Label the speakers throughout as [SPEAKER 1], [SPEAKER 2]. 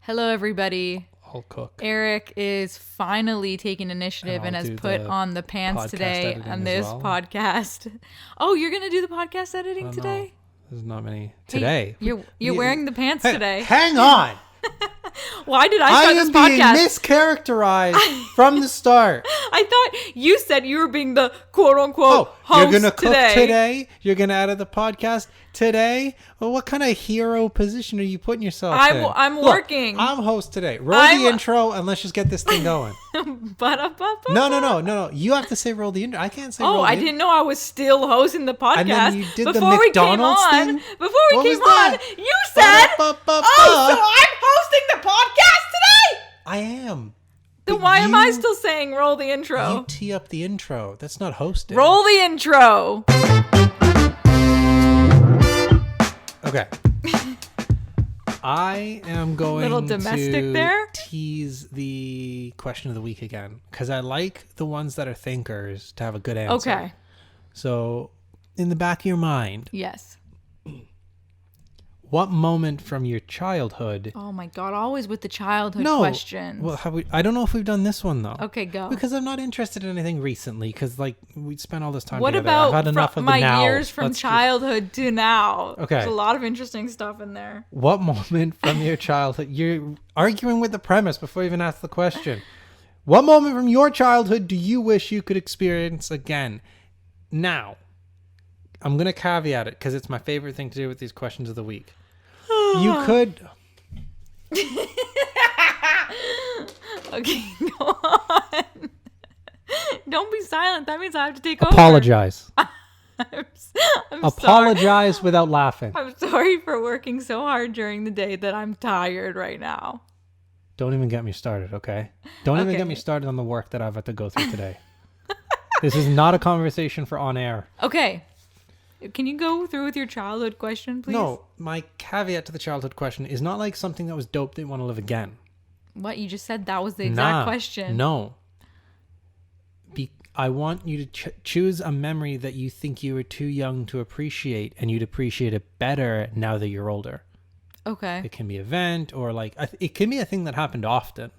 [SPEAKER 1] Hello, everybody.
[SPEAKER 2] I'll cook.
[SPEAKER 1] Eric is finally taking initiative and has put on the pants today on this podcast. Oh, you're going to do the podcast editing today?
[SPEAKER 2] Know. There's not many. Today?
[SPEAKER 1] Hey, you're wearing the pants today.
[SPEAKER 2] Hang on.
[SPEAKER 1] Why did I start this podcast?
[SPEAKER 2] I am being mischaracterized from the start.
[SPEAKER 1] I thought you said you were being the quote-unquote host
[SPEAKER 2] you're going to cook today? You're going to edit the podcast today? Well, what kind of hero position are you putting yourself in?
[SPEAKER 1] I'm working.
[SPEAKER 2] I'm host today. Roll the intro and let's just get this thing going. No. You have to say roll the intro. I can't say roll the intro.
[SPEAKER 1] I didn't know I was still hosting the podcast.
[SPEAKER 2] And then you did the McDonald's thing?
[SPEAKER 1] Before we came on, you said, so I'm hosting the podcast today?
[SPEAKER 2] I am.
[SPEAKER 1] Then why am I still saying roll the intro?
[SPEAKER 2] You tee up the intro. That's not hosting.
[SPEAKER 1] Roll the intro.
[SPEAKER 2] Okay. I am going to tease the question of the week again because I like the ones that are thinkers to have a good answer.
[SPEAKER 1] Okay.
[SPEAKER 2] So, in the back of your mind.
[SPEAKER 1] Yes.
[SPEAKER 2] What moment from your childhood?
[SPEAKER 1] Oh my God! Always with the childhood questions.
[SPEAKER 2] Well, I don't know if we've done this one though.
[SPEAKER 1] Okay, go.
[SPEAKER 2] Because I'm not interested in anything recently. Because we spent all this time
[SPEAKER 1] what
[SPEAKER 2] together.
[SPEAKER 1] About
[SPEAKER 2] I've had enough of
[SPEAKER 1] my
[SPEAKER 2] the now.
[SPEAKER 1] years from childhood to now?
[SPEAKER 2] Okay.
[SPEAKER 1] There's a lot of interesting stuff in there.
[SPEAKER 2] What moment from your childhood? You're arguing with the premise before you even ask the question. What moment from your childhood do you wish you could experience again? Now, I'm gonna caveat it because it's my favorite thing to do with these questions of the week. You could.
[SPEAKER 1] Okay, go on. Don't be silent. That means I have to take
[SPEAKER 2] Apologize.
[SPEAKER 1] over. I'm
[SPEAKER 2] Apologize
[SPEAKER 1] sorry.
[SPEAKER 2] Without laughing.
[SPEAKER 1] I'm sorry for working so hard during the day that I'm tired right now.
[SPEAKER 2] Don't even get me started, okay? Don't even get me started on the work that I've had to go through today. This is not a conversation for on air.
[SPEAKER 1] Okay. Can you go through with your childhood question, please?
[SPEAKER 2] No, my caveat to the childhood question is not like something that was dope that you want to live again.
[SPEAKER 1] What? You just said that was the exact question.
[SPEAKER 2] No. I want you to choose a memory that you think you were too young to appreciate, and you'd appreciate it better now that you're older.
[SPEAKER 1] Okay.
[SPEAKER 2] It can be an event or like it can be a thing that happened often.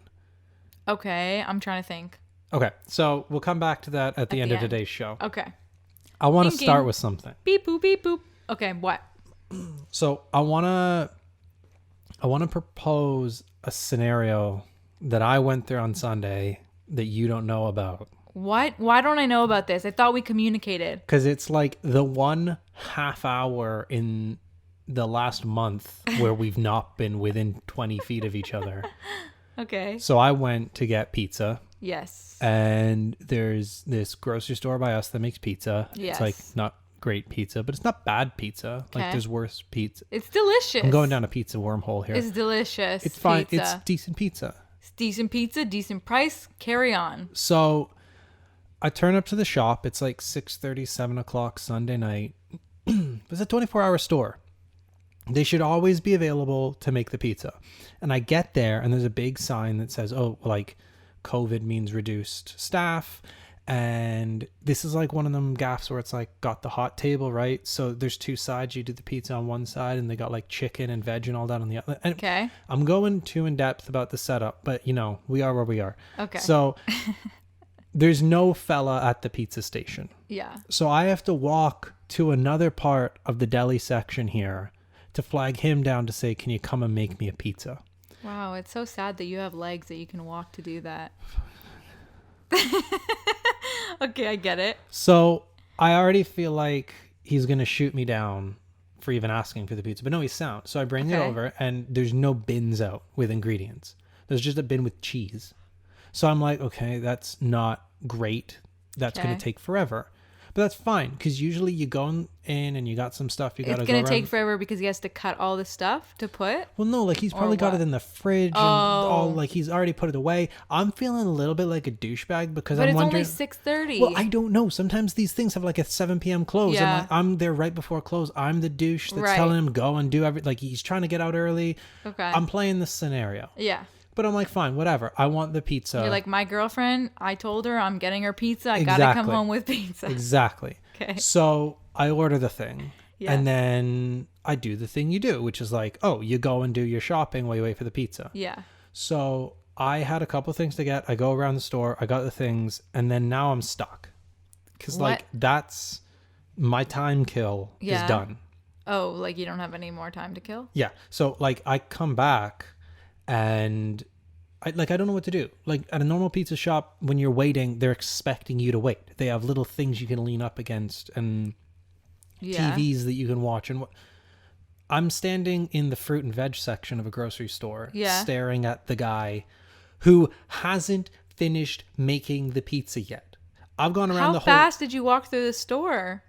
[SPEAKER 1] Okay, I'm trying to think.
[SPEAKER 2] Okay, so we'll come back to that at the end of today's show.
[SPEAKER 1] Okay.
[SPEAKER 2] I want to start with something.
[SPEAKER 1] Beep boop beep boop. Okay, what?
[SPEAKER 2] So I want to propose a scenario that I went through on Sunday that you don't know about.
[SPEAKER 1] What? Why don't I know about this? I thought we communicated.
[SPEAKER 2] Because it's like the 1.5 hour in the last month where we've not been within 20 feet of each other.
[SPEAKER 1] Okay.
[SPEAKER 2] So I went to get pizza.
[SPEAKER 1] Yes.
[SPEAKER 2] And there's this grocery store by us that makes pizza.
[SPEAKER 1] Yes.
[SPEAKER 2] It's like not great pizza, but it's not bad pizza.
[SPEAKER 1] Okay.
[SPEAKER 2] Like there's worse pizza.
[SPEAKER 1] It's delicious.
[SPEAKER 2] I'm going down a pizza wormhole here.
[SPEAKER 1] It's delicious.
[SPEAKER 2] It's fine.
[SPEAKER 1] Pizza.
[SPEAKER 2] It's decent pizza.
[SPEAKER 1] It's decent pizza, decent price. Carry on.
[SPEAKER 2] So I turn up to the shop. It's like 6:30, 7 o'clock Sunday night. It's a 24-hour store. They should always be available to make the pizza. And I get there and there's a big sign that says, COVID means reduced staff. And this is like one of them gaffes where it's like got the hot table, right? So there's two sides. You do the pizza on one side and they got like chicken and veg and all that on the other. And
[SPEAKER 1] okay.
[SPEAKER 2] I'm going too in depth about the setup, but we are where we are.
[SPEAKER 1] Okay.
[SPEAKER 2] So there's no fella at the pizza station.
[SPEAKER 1] Yeah.
[SPEAKER 2] So I have to walk to another part of the deli section here to flag him down to say, can you come and make me a pizza?
[SPEAKER 1] Wow, it's so sad that you have legs that you can walk to do that. Okay, I get it.
[SPEAKER 2] So I already feel like he's going to shoot me down for even asking for the pizza. But no, he's sound. So I bring it over and there's no bins out with ingredients. There's just a bin with cheese. So I'm like, okay, that's not great. That's going to take forever. But that's fine because usually you go in and you got some stuff you got to go around.
[SPEAKER 1] It's going to take forever because he has to cut all the stuff to put?
[SPEAKER 2] Well, no, like he's probably got it in the fridge and all, like he's already put it away. I'm feeling a little bit like a douchebag because I'm wondering.
[SPEAKER 1] But it's only 6:30.
[SPEAKER 2] Well, I don't know. Sometimes these things have like a 7 p.m. close.
[SPEAKER 1] Yeah.
[SPEAKER 2] And I'm there right before close. I'm the douche that's telling him go and do everything. Like he's trying to get out early.
[SPEAKER 1] Okay.
[SPEAKER 2] I'm playing this scenario.
[SPEAKER 1] Yeah.
[SPEAKER 2] But I'm like, fine, whatever. I want the pizza.
[SPEAKER 1] You're like, my girlfriend, I told her I'm getting her pizza. I got to come home with pizza.
[SPEAKER 2] Exactly.
[SPEAKER 1] Okay.
[SPEAKER 2] So I order the thing.
[SPEAKER 1] Yeah.
[SPEAKER 2] And then I do the thing you do, which is like, oh, you go and do your shopping while you wait for the pizza.
[SPEAKER 1] Yeah.
[SPEAKER 2] So I had a couple of things to get. I go around the store, I got the things, and then now I'm stuck. Because, like, that's my time kill is done.
[SPEAKER 1] Oh, like you don't have any more time to kill?
[SPEAKER 2] Yeah. So, like, I come back and I don't know what to do. Like, at a normal pizza shop, when you're waiting, they're expecting you to wait. They have little things you can lean up against and TVs that you can watch. And I'm standing in the fruit and veg section of a grocery store, staring at the guy who hasn't finished making the pizza yet. I've gone around the whole...
[SPEAKER 1] How fast did you walk through the store?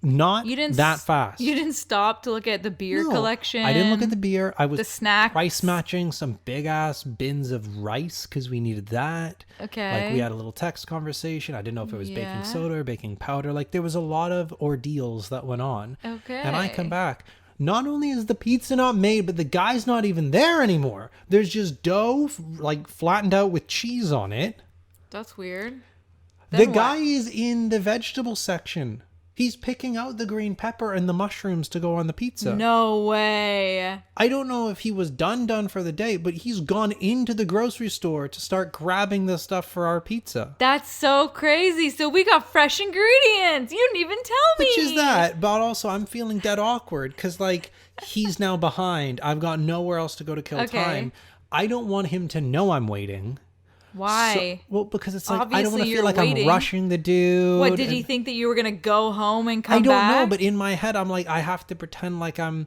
[SPEAKER 2] Not that fast.
[SPEAKER 1] You didn't stop to look at the beer collection?
[SPEAKER 2] I didn't look at the beer. I was
[SPEAKER 1] the snacks.
[SPEAKER 2] Price matching some big ass bins of rice because we needed that.
[SPEAKER 1] Okay.
[SPEAKER 2] Like we had a little text conversation. I didn't know if it was baking soda or baking powder. Like there was a lot of ordeals that went on.
[SPEAKER 1] Okay.
[SPEAKER 2] And I come back. Not only is the pizza not made, but the guy's not even there anymore. There's just dough like flattened out with cheese on it.
[SPEAKER 1] That's weird.
[SPEAKER 2] The guy is in the vegetable section. He's picking out the green pepper and the mushrooms to go on the pizza.
[SPEAKER 1] No way.
[SPEAKER 2] I don't know if he was done for the day, but he's gone into the grocery store to start grabbing the stuff for our pizza.
[SPEAKER 1] That's so crazy. So we got fresh ingredients. You didn't even tell me.
[SPEAKER 2] Which is that, but also I'm feeling dead awkward because like he's now behind. I've got nowhere else to go to kill time. I don't want him to know I'm waiting.
[SPEAKER 1] Why?
[SPEAKER 2] Well, because it's like,
[SPEAKER 1] obviously
[SPEAKER 2] I don't want to feel like
[SPEAKER 1] waiting.
[SPEAKER 2] I'm rushing the dude.
[SPEAKER 1] What, did he think that you were going to go home and come back?
[SPEAKER 2] I don't know, but in my head, I'm like, I have to pretend like I'm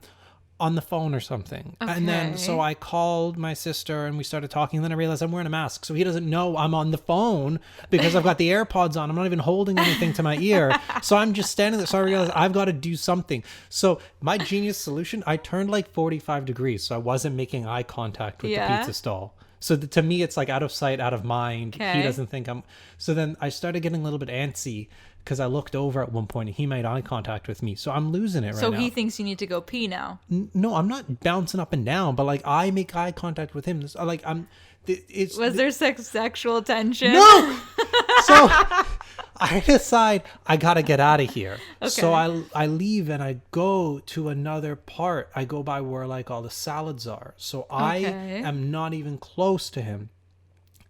[SPEAKER 2] on the phone or something.
[SPEAKER 1] Okay.
[SPEAKER 2] And then, so I called my sister and we started talking. And then I realized I'm wearing a mask. So he doesn't know I'm on the phone because I've got the AirPods on. I'm not even holding anything to my ear. So I'm just standing there. So I realized I've got to do something. So my genius solution, I turned like 45 degrees. So I wasn't making eye contact with the pizza stall. So to me, it's like out of sight, out of mind. Okay. He doesn't think I'm... So then I started getting a little bit antsy because I looked over at one point and he made eye contact with me. So I'm losing it right now.
[SPEAKER 1] So he thinks you need to go pee now.
[SPEAKER 2] No, I'm not bouncing up and down, but like I make eye contact with him. Like
[SPEAKER 1] Was there sexual tension?
[SPEAKER 2] No! So I decide I got to get out of here. Okay. So I leave and I go to another part. I go by where like all the salads are. So I am not even close to him.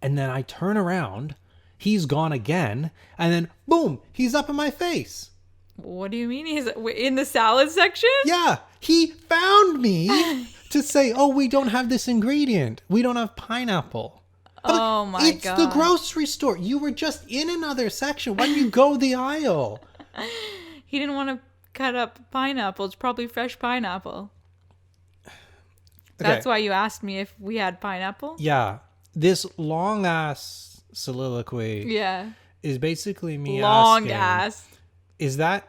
[SPEAKER 2] And then I turn around. He's gone again. And then boom, he's up in my face.
[SPEAKER 1] What do you mean? He's in the salad section?
[SPEAKER 2] Yeah. He found me to say, oh, we don't have this ingredient. We don't have pineapple.
[SPEAKER 1] Oh my God.
[SPEAKER 2] It's the grocery store. You were just in another section. Why didn't you go the aisle?
[SPEAKER 1] He didn't want to cut up pineapple. It's probably fresh pineapple. Okay. That's why you asked me if we had pineapple?
[SPEAKER 2] Yeah. This long ass soliloquy is basically me
[SPEAKER 1] long
[SPEAKER 2] asking.
[SPEAKER 1] Ass.
[SPEAKER 2] Is that...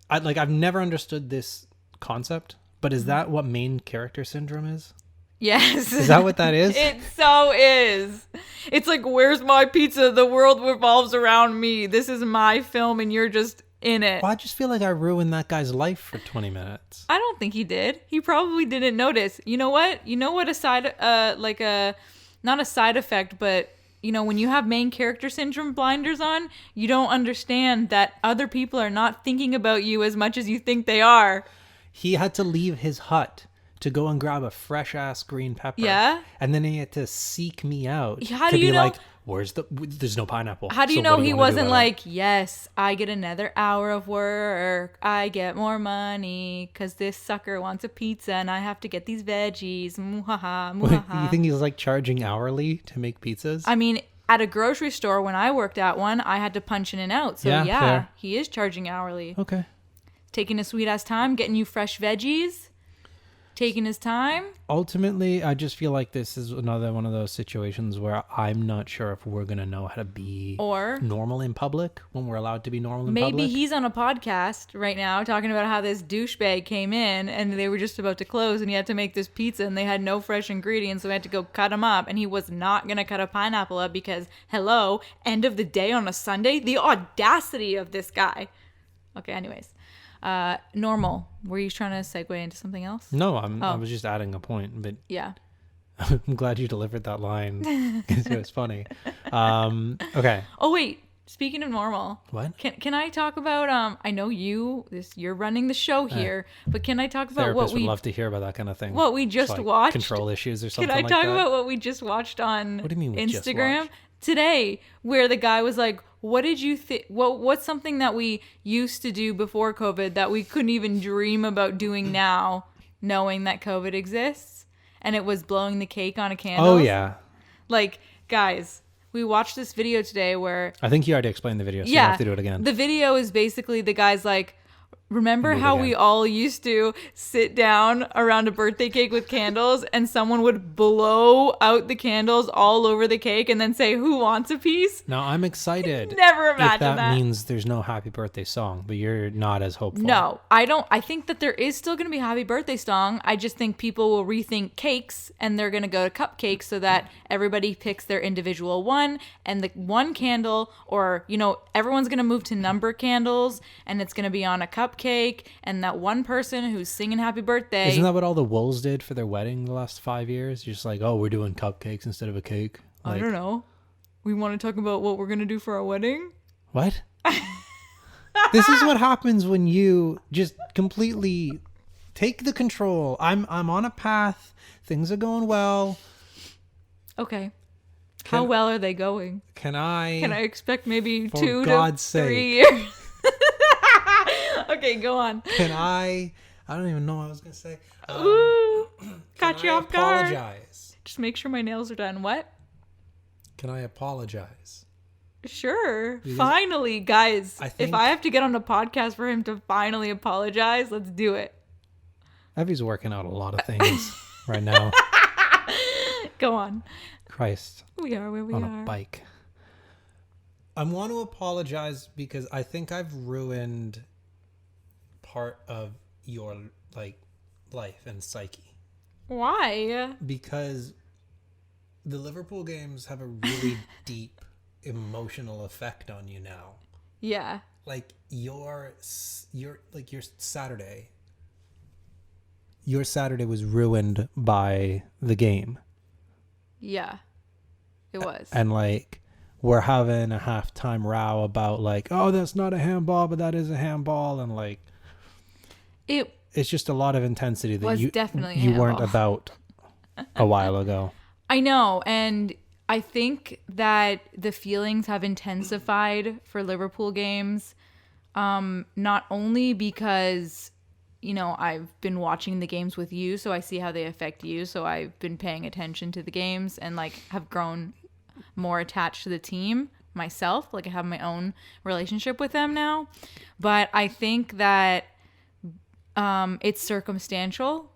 [SPEAKER 2] I've never understood this concept, but is that what main character syndrome is?
[SPEAKER 1] Yes.
[SPEAKER 2] Is that what that is?
[SPEAKER 1] It so is. It's like, where's my pizza? The world revolves around me. This is my film and you're just in it.
[SPEAKER 2] Well, I just feel like I ruined that guy's life for 20 minutes.
[SPEAKER 1] I don't think he did. He probably didn't notice. You know what? A side, not a side effect, but when you have main character syndrome blinders on, you don't understand that other people are not thinking about you as much as you think they are.
[SPEAKER 2] He had to leave his hut to go and grab a fresh ass green pepper.
[SPEAKER 1] Yeah.
[SPEAKER 2] And then he had to seek me out.
[SPEAKER 1] How
[SPEAKER 2] to
[SPEAKER 1] do you
[SPEAKER 2] be
[SPEAKER 1] know?
[SPEAKER 2] Like, there's no pineapple.
[SPEAKER 1] How do you know he wasn't like, yes, I get another hour of work. I get more money because this sucker wants a pizza and I have to get these veggies. Muhaha, muhaha.
[SPEAKER 2] You think he's like charging hourly to make pizzas?
[SPEAKER 1] I mean, at a grocery store, when I worked at one, I had to punch in and out. So yeah, he is charging hourly.
[SPEAKER 2] Okay.
[SPEAKER 1] Taking his sweet ass time, getting you fresh veggies. Taking his time.
[SPEAKER 2] Ultimately, I just feel like this is another one of those situations where I'm not sure if we're going to know how to be normal in public when we're allowed to be normal in public.
[SPEAKER 1] Maybe he's on a podcast right now talking about how this douchebag came in and they were just about to close and he had to make this pizza and they had no fresh ingredients, so he had to go cut them up, and he was not going to cut a pineapple up because, hello, end of the day on a Sunday? The audacity of this guy. Okay, anyways. Normal. Were you trying to segue into something else?
[SPEAKER 2] No, I was just adding a point, but
[SPEAKER 1] yeah.
[SPEAKER 2] I'm glad you delivered that line because it was funny. Okay.
[SPEAKER 1] Oh wait, Speaking of normal,
[SPEAKER 2] What?
[SPEAKER 1] Can I talk about I know you're running the show here, but can I talk about
[SPEAKER 2] Therapists
[SPEAKER 1] what
[SPEAKER 2] would
[SPEAKER 1] we
[SPEAKER 2] love to hear about that kind of thing.
[SPEAKER 1] what we just
[SPEAKER 2] Like
[SPEAKER 1] watched?
[SPEAKER 2] control issues or
[SPEAKER 1] Can
[SPEAKER 2] something
[SPEAKER 1] I
[SPEAKER 2] like
[SPEAKER 1] talk
[SPEAKER 2] that.
[SPEAKER 1] about what we just watched on
[SPEAKER 2] What do you mean we just
[SPEAKER 1] Instagram
[SPEAKER 2] watched?
[SPEAKER 1] today, where the guy was like, "What did you think? What's something that we used to do before COVID that we couldn't even dream about doing now, knowing that COVID exists?" And it was blowing the cake on a candle.
[SPEAKER 2] Oh yeah.
[SPEAKER 1] Like, guys, we watched this video today where
[SPEAKER 2] I think you already explained the video, so you don't have to do it again.
[SPEAKER 1] the video is basically the guy's like, remember
[SPEAKER 2] Do it
[SPEAKER 1] how
[SPEAKER 2] again.
[SPEAKER 1] we all used to sit down around a birthday cake with candles and someone would blow out the candles all over the cake and then say, who wants a piece?
[SPEAKER 2] Now I'm excited.
[SPEAKER 1] Never
[SPEAKER 2] if
[SPEAKER 1] imagined that.
[SPEAKER 2] means there's no happy birthday song, but you're not as hopeful.
[SPEAKER 1] No, I don't. I think that there is still going to be a happy birthday song. I just think people will rethink cakes and they're going to go to cupcakes so that everybody picks their individual one and the one candle, or, everyone's going to move to number candles and it's going to be on a cupcake, and that one person who's singing happy birthday.
[SPEAKER 2] Isn't that what all the Wolves did for their wedding the last 5 years? Just like, oh, we're doing cupcakes instead of a cake.
[SPEAKER 1] I don't know. We want to talk about what we're going to do for our wedding?
[SPEAKER 2] What? This is what happens when you just completely take the control. I'm on a path. Things are going well.
[SPEAKER 1] Okay. How well are they going?
[SPEAKER 2] Can I
[SPEAKER 1] expect maybe
[SPEAKER 2] For
[SPEAKER 1] 2
[SPEAKER 2] God's
[SPEAKER 1] to 3
[SPEAKER 2] sake.
[SPEAKER 1] years? Okay, go on.
[SPEAKER 2] I don't even know what I was going to say.
[SPEAKER 1] Ooh, caught
[SPEAKER 2] Can
[SPEAKER 1] you
[SPEAKER 2] I
[SPEAKER 1] off guard.
[SPEAKER 2] apologize?
[SPEAKER 1] Just make sure my nails are done. What?
[SPEAKER 2] Can I apologize?
[SPEAKER 1] Sure.
[SPEAKER 2] Because
[SPEAKER 1] Finally, guys.
[SPEAKER 2] I think-
[SPEAKER 1] if I have to get on a podcast for him to finally apologize, let's do it.
[SPEAKER 2] Evie's working out a lot of things right now.
[SPEAKER 1] Go on.
[SPEAKER 2] Christ.
[SPEAKER 1] We are where we
[SPEAKER 2] On
[SPEAKER 1] are.
[SPEAKER 2] a bike. I want to apologize because I think I've ruined part of your life and psyche,
[SPEAKER 1] Why?
[SPEAKER 2] because the Liverpool games have a really deep emotional effect on you now.
[SPEAKER 1] Yeah.
[SPEAKER 2] Like your Saturday was ruined by the game.
[SPEAKER 1] Yeah. It was.
[SPEAKER 2] And we're having a halftime row about oh, that's not a handball, but that is a handball, and it's just a lot of intensity that
[SPEAKER 1] was definitely a
[SPEAKER 2] you weren't
[SPEAKER 1] handball.
[SPEAKER 2] about a while ago.
[SPEAKER 1] I know, and I think that the feelings have intensified for Liverpool games, not only because, I've been watching the games with you, so I see how they affect you, so I've been paying attention to the games and have grown more attached to the team myself. I have my own relationship with them now, but I think that it's circumstantial.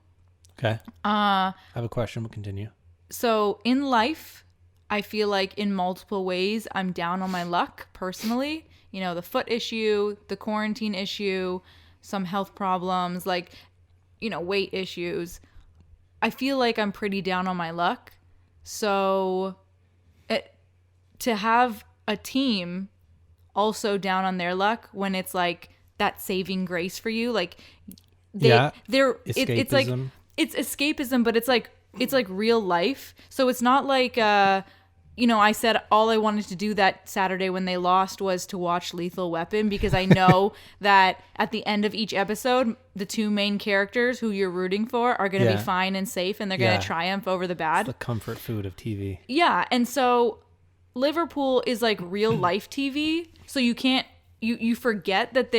[SPEAKER 2] Okay. I have a question. We'll continue.
[SPEAKER 1] So in life, I feel like in multiple ways, I'm down on my luck personally. The foot issue, the quarantine issue, some health problems, weight issues. I feel like I'm pretty down on my luck. So to have a team also down on their luck when it's that saving grace for you, they're
[SPEAKER 2] Escapism.
[SPEAKER 1] it's escapism, but it's real life. So it's not I said all I wanted to do that Saturday when they lost was to watch Lethal Weapon, because I know that at the end of each episode, the two main characters who you're rooting for are going to be fine and safe, and they're going to triumph over the bad.
[SPEAKER 2] It's the comfort food of TV.
[SPEAKER 1] Yeah. And so Liverpool is real life TV. So you can't, you forget that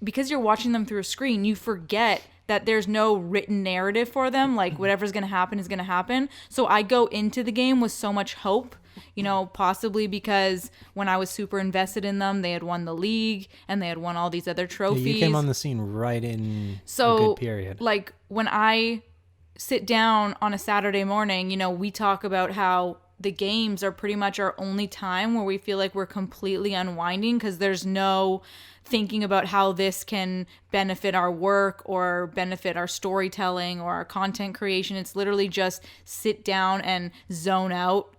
[SPEAKER 1] because you're watching them through a screen, you forget that there's no written narrative for them. Whatever's going to happen is going to happen. So I go into the game with so much hope, possibly because when I was super invested in them, they had won the league and they had won all these other trophies.
[SPEAKER 2] Yeah, you came on the scene right in a good period.
[SPEAKER 1] When I sit down on a Saturday morning, we talk about how the games are pretty much our only time where we feel like we're completely unwinding, because there's no thinking about how this can benefit our work or benefit our storytelling or our content creation. It's literally just sit down and zone out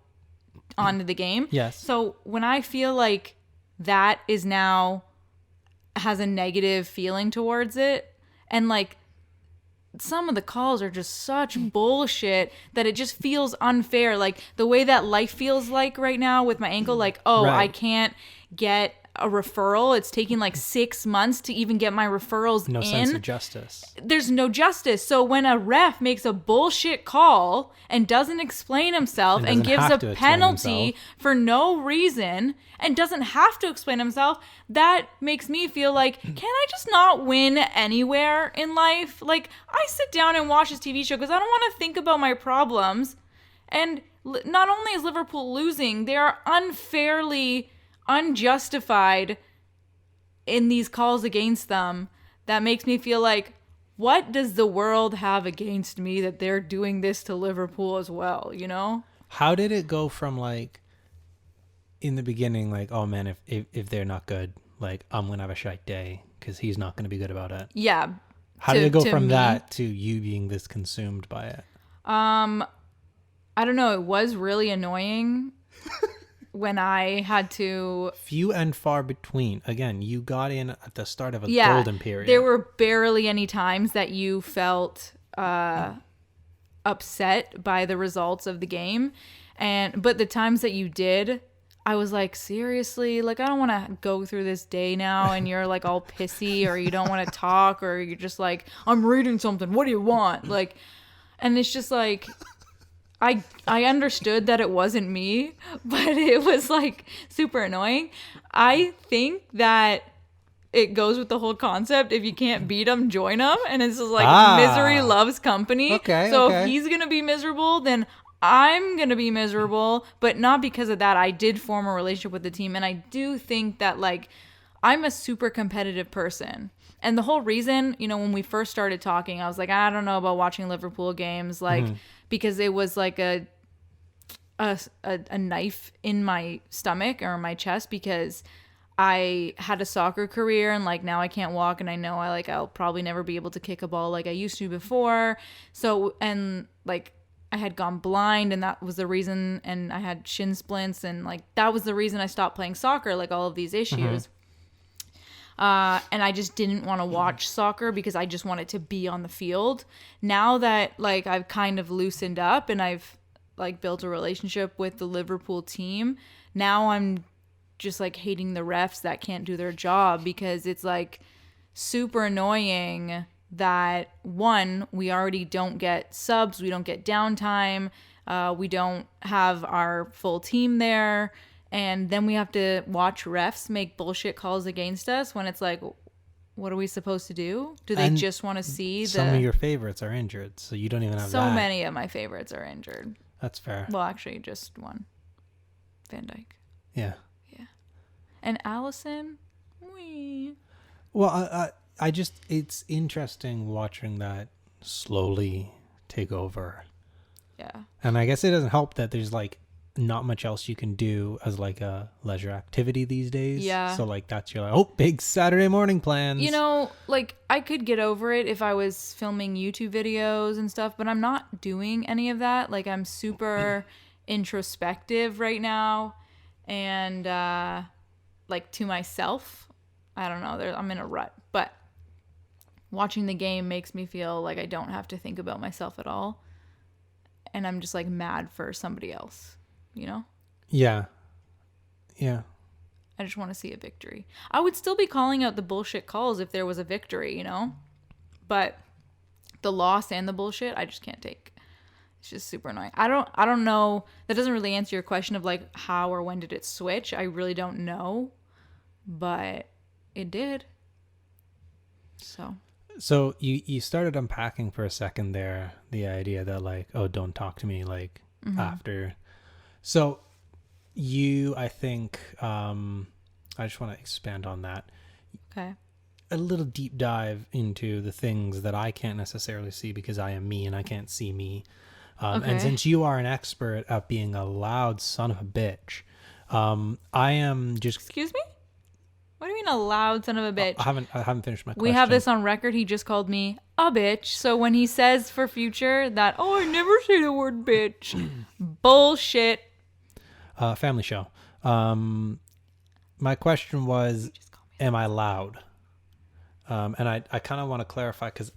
[SPEAKER 1] onto the game.
[SPEAKER 2] Yes.
[SPEAKER 1] So when I feel like that is now has a negative feeling towards it, and some of the calls are just such bullshit that it just feels unfair. Like the way that life feels like right now with my ankle, like, oh,
[SPEAKER 2] Right.
[SPEAKER 1] I can't get a referral. It's taking like 6 months to even get my referrals
[SPEAKER 2] No
[SPEAKER 1] in.
[SPEAKER 2] sense of justice.
[SPEAKER 1] There's no justice. So when a ref makes a bullshit call and doesn't explain himself
[SPEAKER 2] And
[SPEAKER 1] and
[SPEAKER 2] doesn't
[SPEAKER 1] gives
[SPEAKER 2] have
[SPEAKER 1] a
[SPEAKER 2] to explain
[SPEAKER 1] penalty
[SPEAKER 2] himself.
[SPEAKER 1] for no reason and doesn't have to explain himself, that makes me feel like, can I just not win anywhere in life? Like, I sit down and watch this TV show because I don't want to think about my problems. And not only is Liverpool losing, they are unfairly unjustified in these calls against them. That makes me feel like, what does the world have against me that they're doing this to Liverpool as well, you know?
[SPEAKER 2] How did it go from like in the beginning, like, oh man, if they're not good, like I'm gonna have a shite day because he's not gonna be good about it.
[SPEAKER 1] Yeah.
[SPEAKER 2] How did it go from
[SPEAKER 1] me,
[SPEAKER 2] that to you being this consumed by it?
[SPEAKER 1] I don't know. It was really annoying when I had to.
[SPEAKER 2] Few and far between. Again, you got in at the start of a golden period.
[SPEAKER 1] There were barely any times that you felt upset by the results of the game. But the times that you did, I was like, seriously, like, I don't want to go through this day now and you're like all pissy or you don't want to talk or you're just like, I'm reading something. What do you want? Like, and it's just like, I understood that it wasn't me, but it was like super annoying. I think that it goes with the whole concept. If you can't beat them, join them. And it's just like misery loves company.
[SPEAKER 2] Okay,
[SPEAKER 1] so
[SPEAKER 2] okay.
[SPEAKER 1] if he's going to be miserable, then I'm going to be miserable, but not because of that. I did form a relationship with the team. And I do think that like I'm a super competitive person. And the whole reason, you know, when we first started talking, I was like, I don't know about watching Liverpool games, like, because it was like a knife in my stomach or my chest because I had a soccer career and like now I can't walk and I know I'll probably never be able to kick a ball like I used to before. So, and like I had gone blind and that was the reason, and I had shin splints and like that was the reason I stopped playing soccer, like all of these issues. And I just didn't want to watch soccer because I just wanted to be on the field. Now that like I've kind of loosened up and I've like built a relationship with the Liverpool team, now I'm just like hating the refs that can't do their job because it's like super annoying that one, we already don't get subs, we don't get downtime, we don't have our full team there. And then we have to watch refs make bullshit calls against us when it's like, what are we supposed to do? Do they just want to see
[SPEAKER 2] some of your favorites are injured, so you don't even have
[SPEAKER 1] so
[SPEAKER 2] that.
[SPEAKER 1] many of my favorites are injured.
[SPEAKER 2] That's fair.
[SPEAKER 1] Well, actually, just one. Van Dijk.
[SPEAKER 2] Yeah.
[SPEAKER 1] Yeah. And Allison? Wee.
[SPEAKER 2] Well, I just, it's interesting watching that slowly take over.
[SPEAKER 1] Yeah.
[SPEAKER 2] And I guess it doesn't help that there's like not much else you can do as like a leisure activity these days.
[SPEAKER 1] Yeah.
[SPEAKER 2] So like that's your like, oh, big Saturday morning plans.
[SPEAKER 1] You know, like I could get over it if I was filming YouTube videos and stuff, but I'm not doing any of that. Like I'm super introspective right now and like to myself. I don't know, I'm in a rut, but watching the game makes me feel like I don't have to think about myself at all. And I'm just like mad for somebody else, you know?
[SPEAKER 2] Yeah. Yeah.
[SPEAKER 1] I just want to see a victory. I would still be calling out the bullshit calls if there was a victory, you know? But the loss and the bullshit, I just can't take. It's just super annoying. I don't know. That doesn't really answer your question of like how or when did it switch. I really don't know. But it did. So
[SPEAKER 2] you started unpacking for a second there the idea that like, oh, don't talk to me like after. So I think I just want to expand on that.
[SPEAKER 1] Okay.
[SPEAKER 2] A little deep dive into the things that I can't necessarily see because I am me and I can't see me. And since you are an expert at being a loud son of a bitch, I am just...
[SPEAKER 1] Excuse me? What do you mean a loud son of a bitch?
[SPEAKER 2] I haven't finished my question.
[SPEAKER 1] We have this on record. He just called me a bitch. So when he says for future that, oh, I never say the word bitch. Bullshit.
[SPEAKER 2] Family show. My question was, am I loud? And I kind of want to clarify because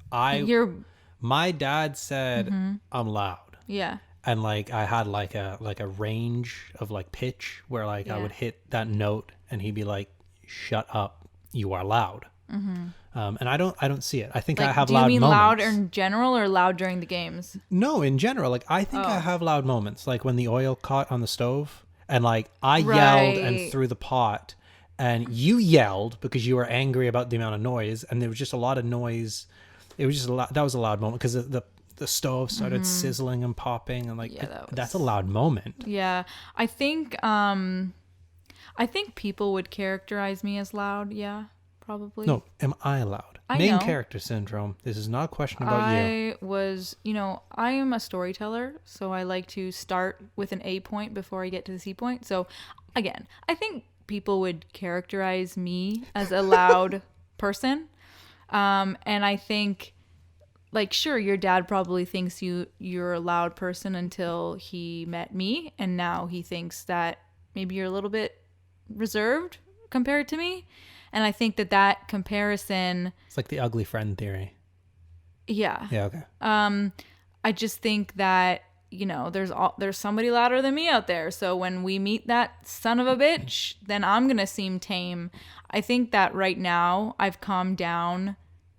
[SPEAKER 2] My dad said I'm loud.
[SPEAKER 1] Yeah.
[SPEAKER 2] And like I had like a range of like pitch where like I would hit that note and he'd be like, "Shut up, you are loud." And I don't see it. I think I have loud moments.
[SPEAKER 1] Do you mean loud in general or loud during the games?
[SPEAKER 2] No, in general. Like I think I have loud moments, like when the oil caught on the stove and like I yelled and threw the pot, and you yelled because you were angry about the amount of noise, and there was just a lot of noise. It was just that was a loud moment because the stove started sizzling and popping, and like that's a loud moment.
[SPEAKER 1] Yeah, I think people would characterize me as loud. Yeah, probably.
[SPEAKER 2] No, am I loud? Main character syndrome. This is not a question about you.
[SPEAKER 1] I am a storyteller, so I like to start with an A point before I get to the C point. So again, I think people would characterize me as a loud person. And I think, like, sure, your dad probably thinks you're a loud person until he met me, and now he thinks that maybe you're a little bit reserved compared to me. And I think that comparison,
[SPEAKER 2] it's like the ugly friend theory.
[SPEAKER 1] Yeah.
[SPEAKER 2] Yeah, okay.
[SPEAKER 1] I just think that, there's somebody louder than me out there. So when we meet that son of a bitch, then I'm going to seem tame. I think that right now I've calmed down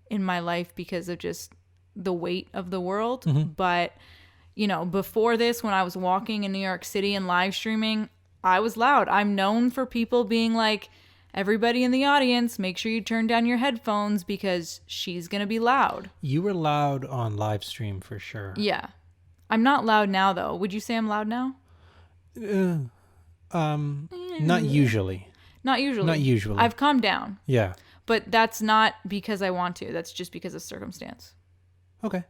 [SPEAKER 1] in my life because of just the weight of the world. But, before this, when I was walking in New York City and live streaming, I was loud. I'm known for people being like, everybody in the audience, make sure you turn down your headphones because she's going to be loud.
[SPEAKER 2] You were loud on live stream for sure.
[SPEAKER 1] Yeah. I'm not loud now, though. Would you say I'm loud now?
[SPEAKER 2] Not usually.
[SPEAKER 1] Not usually.
[SPEAKER 2] Not usually.
[SPEAKER 1] I've calmed down.
[SPEAKER 2] Yeah.
[SPEAKER 1] But that's not because I want to. That's just because of circumstance.
[SPEAKER 2] Okay.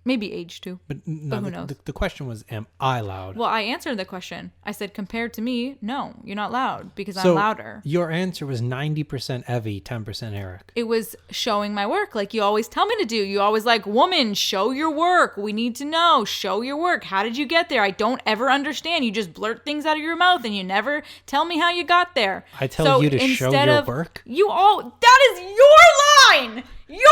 [SPEAKER 1] Maybe age too.
[SPEAKER 2] But who knows? The question was, am I loud?
[SPEAKER 1] Well, I answered the question. I said, compared to me, no, you're not loud because I'm louder.
[SPEAKER 2] Your answer was 90% Evie, 10% Eric.
[SPEAKER 1] It was showing my work like you always tell me to do. You always like, woman, show your work. We need to know. Show your work. How did you get there? I don't ever understand. You just blurt things out of your mouth and you never tell me how you got there.
[SPEAKER 2] I tell you to show your work?
[SPEAKER 1] That is your line. Your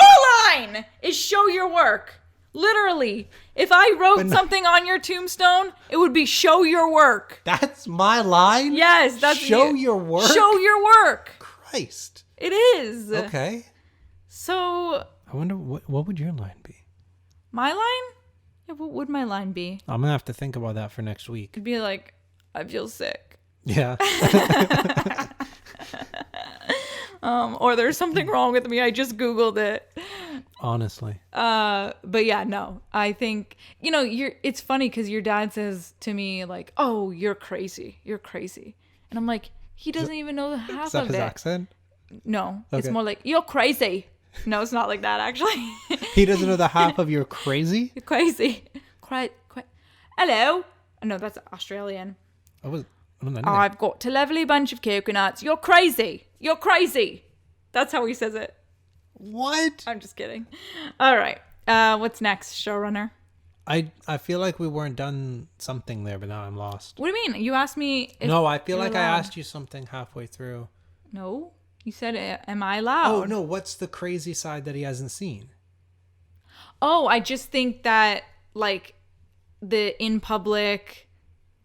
[SPEAKER 1] line is show your work. Literally, if I wrote something on your tombstone, it would be show your work.
[SPEAKER 2] That's my line?
[SPEAKER 1] Yes, that's
[SPEAKER 2] show your work.
[SPEAKER 1] Show your work.
[SPEAKER 2] Christ.
[SPEAKER 1] It is.
[SPEAKER 2] Okay.
[SPEAKER 1] So
[SPEAKER 2] I wonder what would your line be?
[SPEAKER 1] My line? Yeah, what would my line be?
[SPEAKER 2] I'm gonna have to think about that for next week.
[SPEAKER 1] It'd be like, I feel sick.
[SPEAKER 2] Yeah.
[SPEAKER 1] Or there's something wrong with me. I just Googled it.
[SPEAKER 2] Honestly.
[SPEAKER 1] But yeah, no. I think, it's funny because your dad says to me like, "Oh, you're crazy. You're crazy." And I'm like, he doesn't even know the half
[SPEAKER 2] is that
[SPEAKER 1] of
[SPEAKER 2] his
[SPEAKER 1] it.
[SPEAKER 2] accent?
[SPEAKER 1] No.
[SPEAKER 2] Okay.
[SPEAKER 1] It's more like, "You're crazy." No, it's not like that actually.
[SPEAKER 2] He doesn't know the half of you're crazy?
[SPEAKER 1] You're crazy. Hello. No, that's Australian. I've got a lovely bunch of coconuts. You're crazy. You're crazy. That's how he says it.
[SPEAKER 2] What?
[SPEAKER 1] I'm just kidding. All right. What's next, showrunner?
[SPEAKER 2] I feel like we weren't done something there, but now I'm lost.
[SPEAKER 1] What do you mean? You asked me if
[SPEAKER 2] No, I feel like
[SPEAKER 1] loud.
[SPEAKER 2] I asked you something halfway through.
[SPEAKER 1] No. You said, am I loud?
[SPEAKER 2] Oh, no. What's the crazy side that he hasn't seen?
[SPEAKER 1] Oh, I just think that, like, the in public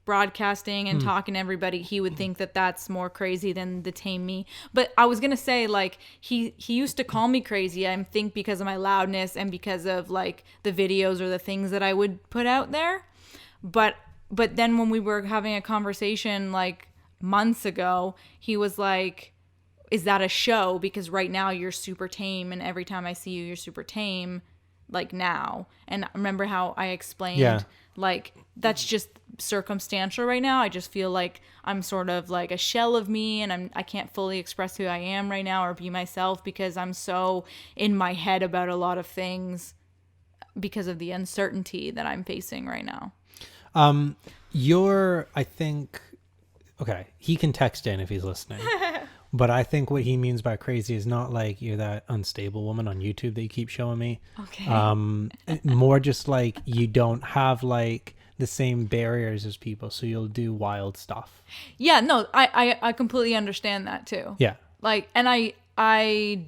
[SPEAKER 1] broadcasting and talking to everybody, he would think that that's more crazy than the tame me. But I was gonna say, like, he used to call me crazy, I think, because of my loudness and because of like the videos or the things that I would put out there. But then when we were having a conversation like months ago, he was like, is that a show? Because right now you're super tame, and every time I see you, you're super tame, like now. And remember how I explained, like, that's just circumstantial right now. I just feel like I'm sort of like a shell of me, and I can't fully express who I am right now or be myself because I'm so in my head about a lot of things because of the uncertainty that I'm facing right now.
[SPEAKER 2] I think, okay, he can text in if he's listening. But I think what he means by crazy is not like you're that unstable woman on YouTube that you keep showing me.
[SPEAKER 1] Okay.
[SPEAKER 2] More just like you don't have like the same barriers as people, so you'll do wild stuff.
[SPEAKER 1] Yeah, no, I completely understand that too.
[SPEAKER 2] Yeah.
[SPEAKER 1] Like, and I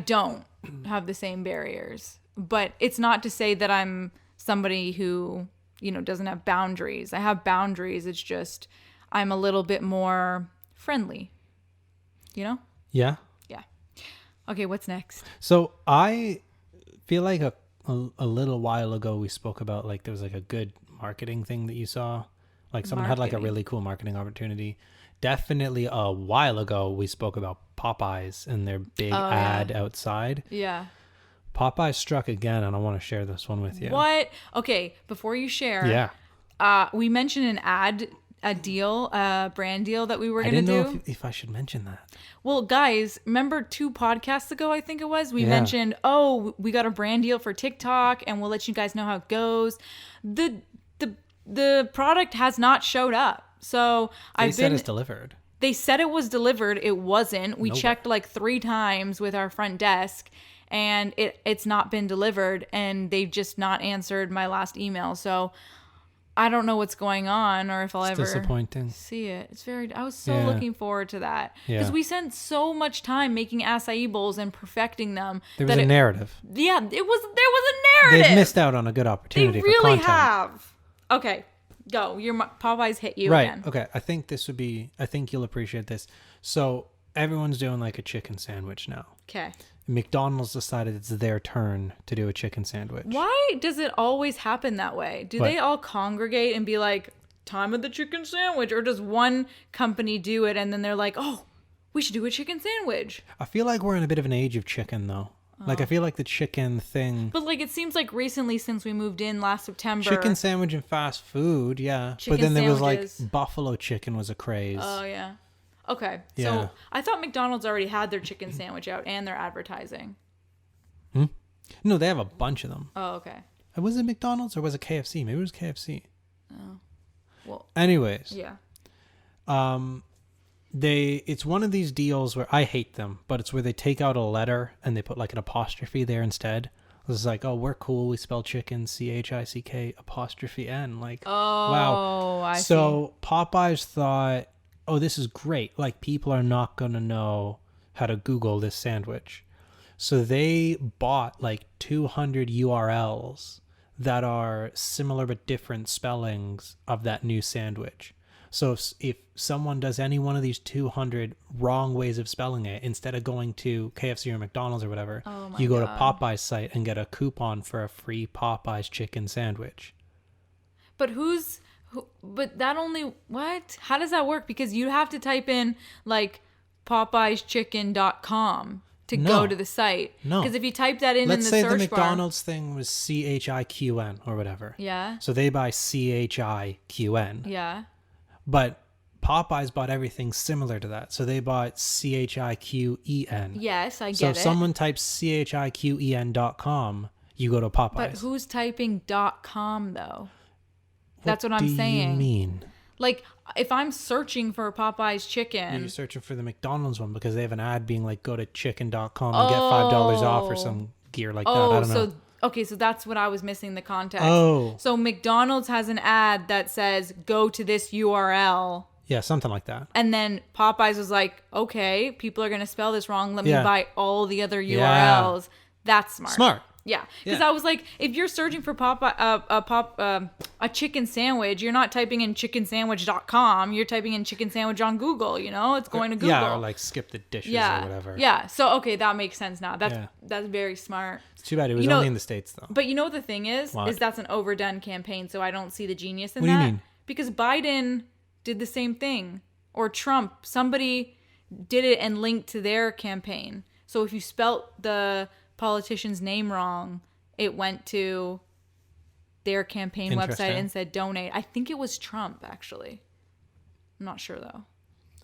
[SPEAKER 1] don't have the same barriers, But it's not to say that I'm somebody who, doesn't have boundaries. I have boundaries. It's just I'm a little bit more friendly,
[SPEAKER 2] Yeah.
[SPEAKER 1] Yeah. Okay, what's next?
[SPEAKER 2] So I feel like a little while ago we spoke about like there was like a good marketing thing that you saw. Like someone had like a really cool marketing opportunity. Definitely a while ago we spoke about Popeyes and their big ad outside.
[SPEAKER 1] Yeah.
[SPEAKER 2] Popeyes struck again, and I want to share this one with you.
[SPEAKER 1] What? Okay, before you share.
[SPEAKER 2] Yeah.
[SPEAKER 1] We mentioned a brand deal that we were going to do.
[SPEAKER 2] I didn't know if I should mention that.
[SPEAKER 1] Well, guys, remember 2 podcasts ago, I think it was, we mentioned, we got a brand deal for TikTok and we'll let you guys know how it goes. The product has not showed up. So
[SPEAKER 2] They said it's delivered.
[SPEAKER 1] They said it was delivered. It wasn't. We checked like 3 times with our front desk and it's not been delivered, and they've just not answered my last email. So I don't know what's going on or if I'll ever see it. It's I was so looking forward to that because we spent so much time making acai bowls and perfecting them.
[SPEAKER 2] There was a narrative.
[SPEAKER 1] Yeah, there was a narrative.
[SPEAKER 2] They've missed out on a good opportunity
[SPEAKER 1] for content. They really
[SPEAKER 2] have.
[SPEAKER 1] Okay, go. Your Popeyes hit you
[SPEAKER 2] right.
[SPEAKER 1] again.
[SPEAKER 2] Okay, I think you'll appreciate this. So everyone's doing like a chicken sandwich now.
[SPEAKER 1] Okay.
[SPEAKER 2] McDonald's decided it's their turn to do a chicken sandwich.
[SPEAKER 1] Why does it always happen that way? Do they all congregate and be like, time of the chicken sandwich? Or does one company do it and then they're like, oh, we should do a chicken sandwich?
[SPEAKER 2] I feel like we're in a bit of an age of chicken, though. Like, I feel like the chicken thing...
[SPEAKER 1] But, like, it seems like recently since we moved in last September...
[SPEAKER 2] Chicken sandwich and fast food, yeah. But then there was, like, buffalo chicken was a craze.
[SPEAKER 1] Oh, yeah. Okay, so I thought McDonald's already had their chicken sandwich out and their advertising.
[SPEAKER 2] No, they have a bunch of them.
[SPEAKER 1] Oh, okay.
[SPEAKER 2] Was it McDonald's or was it KFC? Maybe it was KFC.
[SPEAKER 1] Oh, well.
[SPEAKER 2] Anyways.
[SPEAKER 1] Yeah.
[SPEAKER 2] It's one of these deals where I hate them, but it's where they take out a letter and they put like an apostrophe there instead. It's like, oh, we're cool. We spell chicken CHICK''N. Like, wow.
[SPEAKER 1] I see.
[SPEAKER 2] So Popeyes thought, oh, this is great. Like, people are not going to know how to Google this sandwich. So they bought like 200 URLs that are similar but different spellings of that new sandwich. So if someone does any one of these 200 wrong ways of spelling it, instead of going to KFC or McDonald's or whatever, you go to Popeye's site and get a coupon for a free Popeye's chicken sandwich.
[SPEAKER 1] But but that only, what? How does that work? Because you have to type in like popeyeschicken.com to go to the site. No. Because if you type that in the search bar.
[SPEAKER 2] Let's say the McDonald's thing was CHIQN or whatever.
[SPEAKER 1] Yeah.
[SPEAKER 2] So they buy CHIQN.
[SPEAKER 1] Yeah.
[SPEAKER 2] But Popeyes bought everything similar to that. So they bought CHIQEN.
[SPEAKER 1] Yes, I get it.
[SPEAKER 2] So if someone types CHIQEN.com, you go to Popeyes.
[SPEAKER 1] But who's typing .com though? That's what I'm saying.
[SPEAKER 2] What do you mean?
[SPEAKER 1] Like, if I'm searching for Popeye's chicken...
[SPEAKER 2] You're searching for the McDonald's one because they have an ad being like, go to chicken.com and get $5 off or some gear like that. I don't know.
[SPEAKER 1] Okay, so that's what I was missing the context. Oh. So McDonald's has an ad that says, go to this URL.
[SPEAKER 2] Yeah, something like that.
[SPEAKER 1] And then Popeyes was like, okay, people are going to spell this wrong. Let me buy all the other URLs. That's smart. Yeah, because I was like, if you're searching for a chicken sandwich, you're not typing in chickensandwich.com. You're typing in chicken sandwich on Google. It's going to Google.
[SPEAKER 2] Yeah, or like skip the dishes or whatever.
[SPEAKER 1] Yeah. So okay, that makes sense now. That's very smart.
[SPEAKER 2] It's too bad it was only in the States though.
[SPEAKER 1] But the thing is that's an overdone campaign. So I don't see the genius in that.
[SPEAKER 2] What do you mean?
[SPEAKER 1] Because Biden did the same thing, or Trump. Somebody did it and linked to their campaign. So if you spelt the politician's name wrong, it went to their campaign website and said donate. I think it was Trump, actually. I'm not sure though.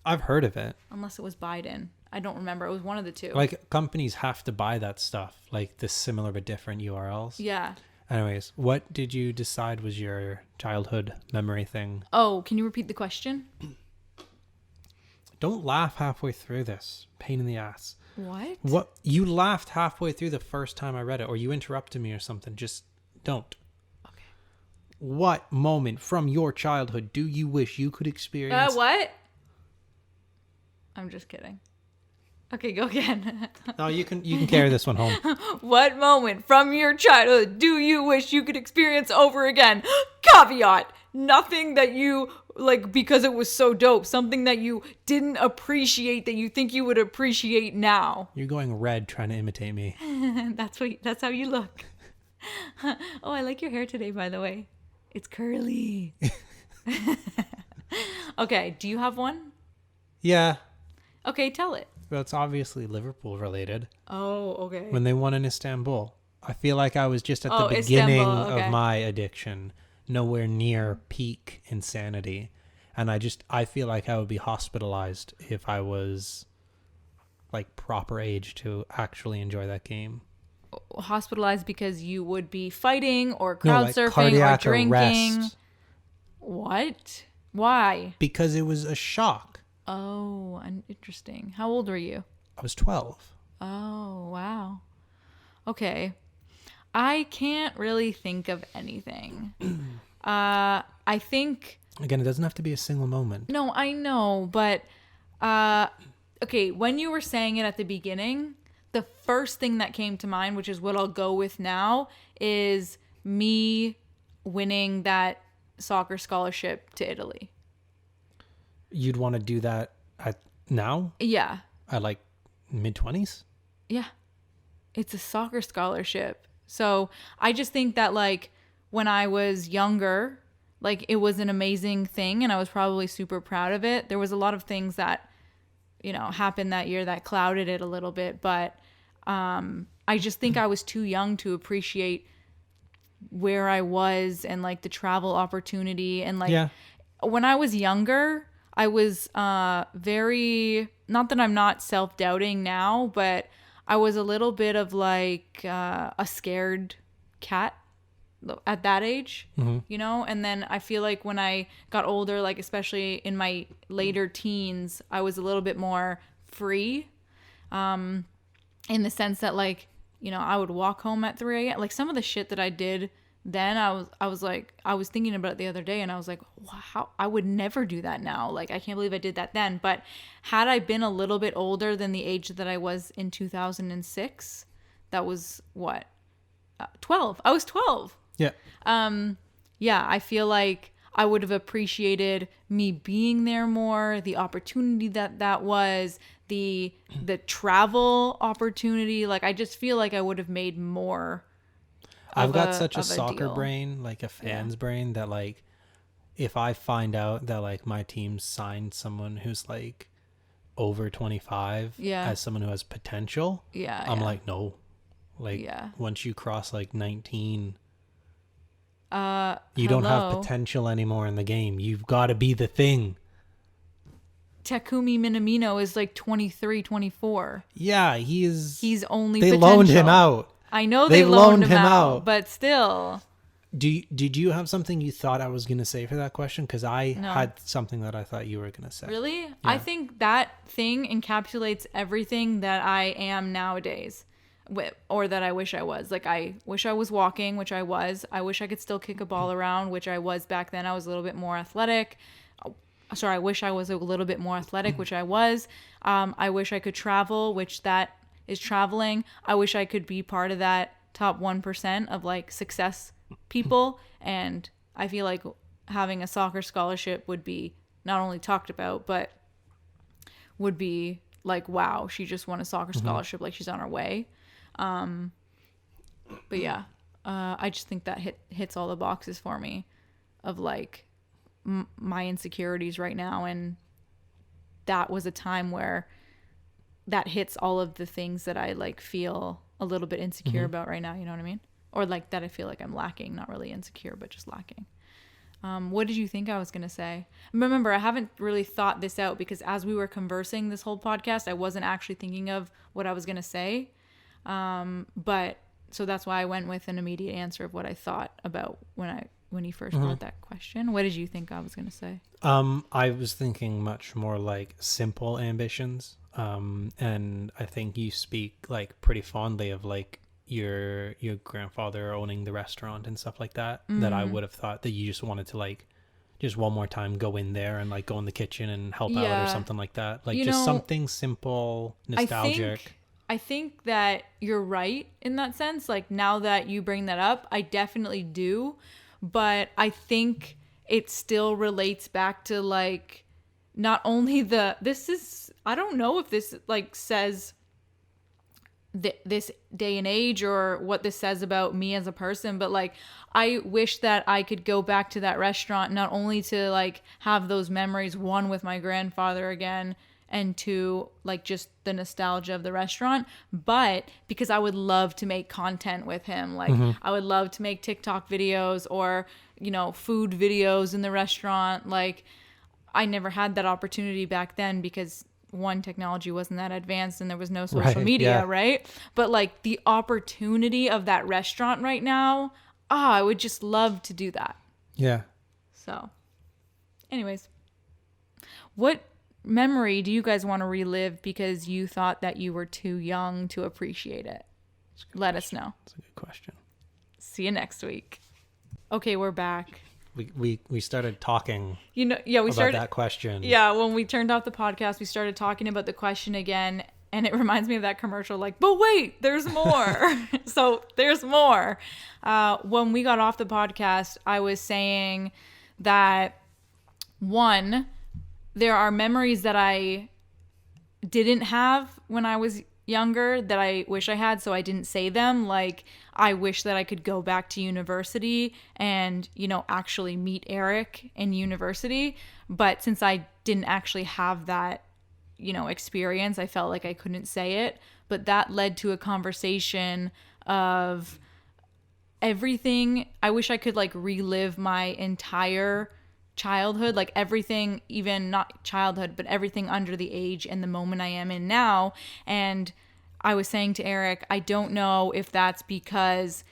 [SPEAKER 2] I've heard of it.
[SPEAKER 1] Unless it was Biden. I don't remember. It was one of the two.
[SPEAKER 2] Like, companies have to buy that stuff, like the similar but different URLs.
[SPEAKER 1] Yeah.
[SPEAKER 2] Anyways, what did you decide was your childhood memory thing?
[SPEAKER 1] Oh, can you repeat the question?
[SPEAKER 2] Don't laugh halfway through this. Pain in the ass.
[SPEAKER 1] What?
[SPEAKER 2] You laughed halfway through the first time I read it, or you interrupted me or something. Just don't.
[SPEAKER 1] Okay.
[SPEAKER 2] What moment from your childhood do you wish you could experience?
[SPEAKER 1] What? I'm just kidding. Okay, go again.
[SPEAKER 2] No, you can carry this one home.
[SPEAKER 1] What moment from your childhood do you wish you could experience over again? Caveat. Nothing that you like because it was so dope. Something that you didn't appreciate that you think you would appreciate now.
[SPEAKER 2] You're going red trying to imitate me.
[SPEAKER 1] That's how you look. Oh, I like your hair today, by the way. It's curly. Okay, do you have one?
[SPEAKER 2] Yeah.
[SPEAKER 1] Okay, tell it.
[SPEAKER 2] Well, it's obviously Liverpool related.
[SPEAKER 1] Oh, okay.
[SPEAKER 2] When they won in Istanbul. I feel like I was just at the beginning
[SPEAKER 1] Istanbul, okay.
[SPEAKER 2] of my addiction. Nowhere near peak insanity. And I feel like I would be hospitalized if I was like proper age to actually enjoy that game.
[SPEAKER 1] Hospitalized because you would be fighting or crowd surfing or
[SPEAKER 2] cardiac
[SPEAKER 1] drinking.
[SPEAKER 2] arrest.
[SPEAKER 1] What? Why?
[SPEAKER 2] Because it was a shock.
[SPEAKER 1] Oh, interesting. How old were you?
[SPEAKER 2] I was 12.
[SPEAKER 1] Oh, wow. Okay. I can't really think of anything. I think...
[SPEAKER 2] Again, it doesn't have to be a single moment.
[SPEAKER 1] No, I know, but... okay, when you were saying it at the beginning, the first thing that came to mind, which is what I'll go with now, is me winning that soccer scholarship to Italy.
[SPEAKER 2] You'd want to do that now?
[SPEAKER 1] Yeah.
[SPEAKER 2] At like mid-20s?
[SPEAKER 1] Yeah. It's a soccer scholarship. So I just think that like when I was younger, like it was an amazing thing and I was probably super proud of it. There was a lot of things that, you know, happened that year that clouded it a little bit, but I just think I was too young to appreciate where I was and like the travel opportunity and like when I was younger, I was very, not that I'm not self-doubting now, but I was a little bit of like a scared cat at that age, you know? And then I feel like when I got older, like especially in my later teens, I was a little bit more free in the sense that like, you know, I would walk home at 3 a.m. Like some of the shit that I did then I was thinking about it the other day and I was like, wow, I would never do that now. Like, I can't believe I did that then. But had I been a little bit older than the age that I was in 2006, that was what? 12. I was 12.
[SPEAKER 2] Yeah.
[SPEAKER 1] Yeah, I feel like I would have appreciated me being there more, the opportunity that was, the travel opportunity. Like, I just feel like I would have made more.
[SPEAKER 2] I've got such a soccer brain, like a fan's brain, that like if I find out that like my team signed someone who's like over 25 as someone who has potential, I'm like, no. Like once you cross like 19, you don't have potential anymore in the game. You've got to be the thing.
[SPEAKER 1] Takumi Minamino is like 23, 24.
[SPEAKER 2] Yeah, he's only
[SPEAKER 1] potential.
[SPEAKER 2] They loaned him out.
[SPEAKER 1] I know they loaned him out, but still.
[SPEAKER 2] Did you have something you thought I was going to say for that question? Because I had something that I thought you were going to say.
[SPEAKER 1] Really? Yeah.
[SPEAKER 2] I
[SPEAKER 1] think that thing encapsulates everything that I am nowadays, or that I wish I was. Like, I wish I was walking, which I was. I wish I could still kick a ball around, which I was back then. I was a little bit more athletic. Sorry, I wish I was a little bit more athletic, which I was. I wish I could travel, which that is traveling. I wish I could be part of that top 1% of like success people. And I feel like having a soccer scholarship would be not only talked about, but would be like, wow, she just won a soccer scholarship. Like she's on her way. But yeah, I just think that hits all the boxes for me of like my insecurities right now. And that was a time where that hits all of the things that I like feel a little bit insecure about right now. You know what I mean? Or like that I feel like I'm lacking, not really insecure, but just lacking. What did you think I was going to say? Remember, I haven't really thought this out because as we were conversing this whole podcast, I wasn't actually thinking of what I was going to say. But so that's why I went with an immediate answer of what I thought about when you first brought that question. What did you think I was going to say?
[SPEAKER 2] I was thinking much more like simple ambitions. And I think you speak like pretty fondly of like your grandfather owning the restaurant and stuff like that, that I would have thought that you just wanted to like just one more time go in there and like go in the kitchen and help out or
[SPEAKER 1] Yeah.
[SPEAKER 2] something like that. Like
[SPEAKER 1] You
[SPEAKER 2] just
[SPEAKER 1] know,
[SPEAKER 2] something simple, nostalgic.
[SPEAKER 1] I think that you're right in that sense. Like now that you bring that up, I definitely do. But I think it still relates back to like not only I don't know if this like says this day and age or what this says about me as a person, but like I wish that I could go back to that restaurant, not only to like have those memories, one, with my grandfather again, and two, like just the nostalgia of the restaurant, but because I would love to make content with him. Like I would love to make TikTok videos or, you know, food videos in the restaurant. Like I never had that opportunity back then because one, technology wasn't that advanced and there was no social media, right? But like the opportunity of that restaurant right now, I would just love to do that.
[SPEAKER 2] Yeah.
[SPEAKER 1] So anyways, what memory do you guys want to relive because you thought that you were too young to appreciate it? Let us know.
[SPEAKER 2] That's a good question.
[SPEAKER 1] See you next week. Okay, we're back.
[SPEAKER 2] We started talking
[SPEAKER 1] we
[SPEAKER 2] about
[SPEAKER 1] started
[SPEAKER 2] that question.
[SPEAKER 1] Yeah, when we turned off the podcast, we started talking about the question again, and it reminds me of that commercial, like, but wait, there's more. So there's more. When we got off the podcast, I was saying that, one, there are memories that I didn't have when I was younger that I wish I had, so I didn't say them. Like, I wish that I could go back to university and, you know, actually meet Eric in university. But since I didn't actually have that, you know, experience, I felt like I couldn't say it. But that led to a conversation of everything. I wish I could like relive my entire childhood, like everything, even not childhood, but everything under the age and the moment I am in now. And I was saying to Eric, I don't know if that's because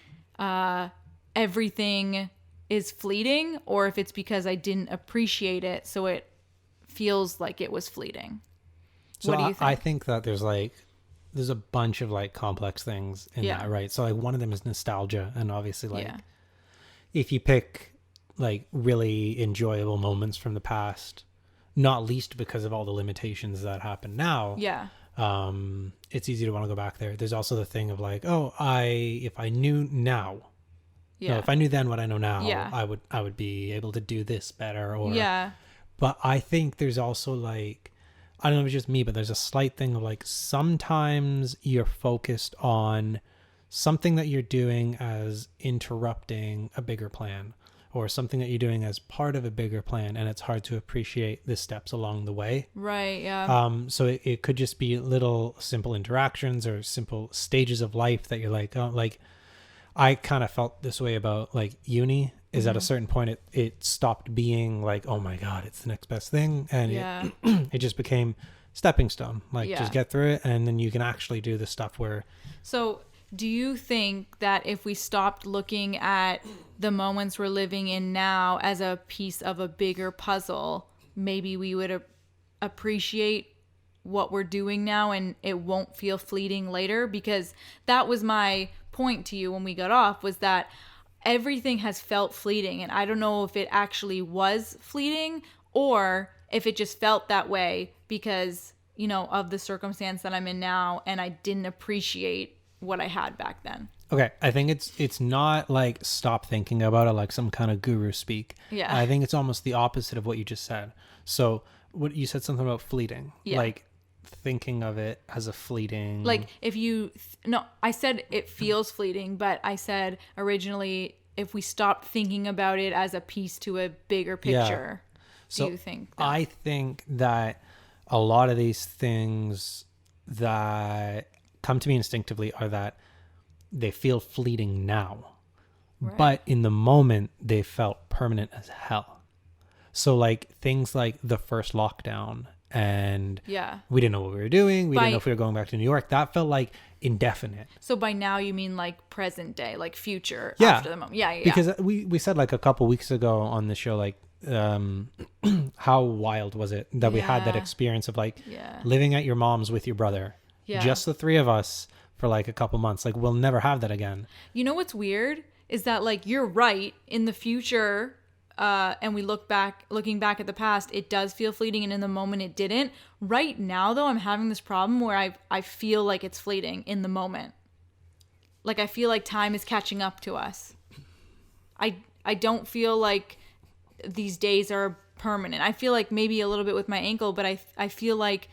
[SPEAKER 1] everything is fleeting or if it's because I didn't appreciate it, so it feels like it was fleeting.
[SPEAKER 2] So
[SPEAKER 1] what do you think?
[SPEAKER 2] I think that there's a bunch of like complex things in that, right? So like one of them is nostalgia, and obviously like if you pick like really enjoyable moments from the past, not least because of all the limitations that happen now. Yeah. It's easy to want to go back there. There's also the thing of like, if I knew now, if I knew then what I know now, I would be able to do this better. Or but I think there's also like, I don't know if it's just me, but there's a slight thing of like sometimes you're focused on something that you're doing as interrupting a bigger plan, or something that you're doing as part of a bigger plan, and it's hard to appreciate the steps along the way.
[SPEAKER 1] Right, yeah.
[SPEAKER 2] So it could just be little simple interactions or simple stages of life that you're like, oh, like I kind of felt this way about like uni, is at a certain point it stopped being like, oh my God, it's the next best thing. And it just became stepping stone, like just get through it. And then you can actually do the stuff where. So
[SPEAKER 1] do you think that if we stopped looking at the moments we're living in now as a piece of a bigger puzzle, maybe we would appreciate what we're doing now and it won't feel fleeting later? Because that was my point to you when we got off, was that everything has felt fleeting, and I don't know if it actually was fleeting or if it just felt that way because, you know, of the circumstance that I'm in now, and I didn't appreciate what I had back then.
[SPEAKER 2] Okay, I think it's not like stop thinking about it like some kind of guru speak. Yeah. I think it's almost the opposite of what you just said. So what you said, something about fleeting, like thinking of it as a fleeting, like
[SPEAKER 1] if you no, I said it feels fleeting, but I said originally if we stopped thinking about it as a piece to a bigger picture. So do you think that?
[SPEAKER 2] I think that a lot of these things that come to me instinctively are that they feel fleeting now, but in the moment they felt permanent as hell. So like things like the first lockdown, and we didn't know what we were doing. We didn't know if we were going back to New York. That felt like indefinite.
[SPEAKER 1] So by now you mean like present day, like future after the moment. Yeah.
[SPEAKER 2] Because we said like a couple weeks ago on the show, like how wild was it that we had that experience of like living at your mom's with your brother, just the three of us for like a couple months. Like we'll never have that again.
[SPEAKER 1] You know what's weird is that like you're right, in the future and looking back at the past, it does feel fleeting, and in the moment it didn't. Right now, though, I'm having this problem where I feel like it's fleeting in the moment. Like, I feel like time is catching up to us. I don't feel like these days are permanent. I feel like maybe a little bit with my ankle, but I feel like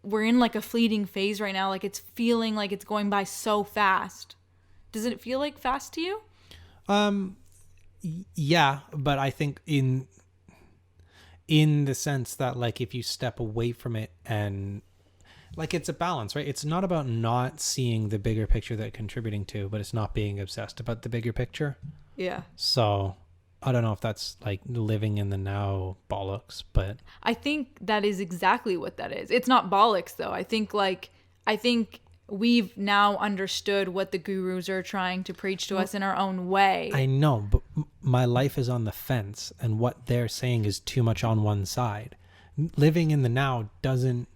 [SPEAKER 1] we're in like a fleeting phase right now. Like, it's feeling like it's going by so fast. Does it feel like fast to you?
[SPEAKER 2] Yeah, but I think in the sense that, like, if you step away from it, and like, it's a balance, right? It's not about not seeing the bigger picture that contributing to, but it's not being obsessed about the bigger picture.
[SPEAKER 1] Yeah.
[SPEAKER 2] So I don't know if that's like living in the now bollocks, but
[SPEAKER 1] I think that is exactly what that is. It's not bollocks, though. I think we've now understood what the gurus are trying to preach to us in our own way.
[SPEAKER 2] I know, but my life is on the fence, and what they're saying is too much on one side. Living in the now doesn't...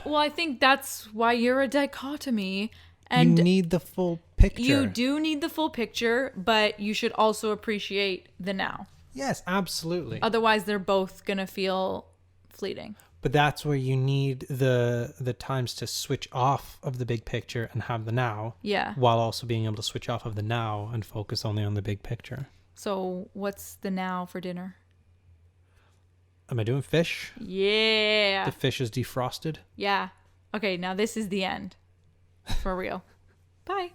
[SPEAKER 1] Well, I think that's why you're a dichotomy. And
[SPEAKER 2] you need the full picture.
[SPEAKER 1] You do need the full picture, but you should also appreciate the now.
[SPEAKER 2] Yes, absolutely.
[SPEAKER 1] Otherwise, they're both going to feel fleeting.
[SPEAKER 2] But that's where you need the times to switch off of the big picture and have the now.
[SPEAKER 1] Yeah.
[SPEAKER 2] While also being able to switch off of the now and focus only on the big picture.
[SPEAKER 1] So what's the now for dinner?
[SPEAKER 2] Am I doing fish?
[SPEAKER 1] Yeah.
[SPEAKER 2] The fish is defrosted?
[SPEAKER 1] Yeah. Okay, now this is the end. For real. Bye.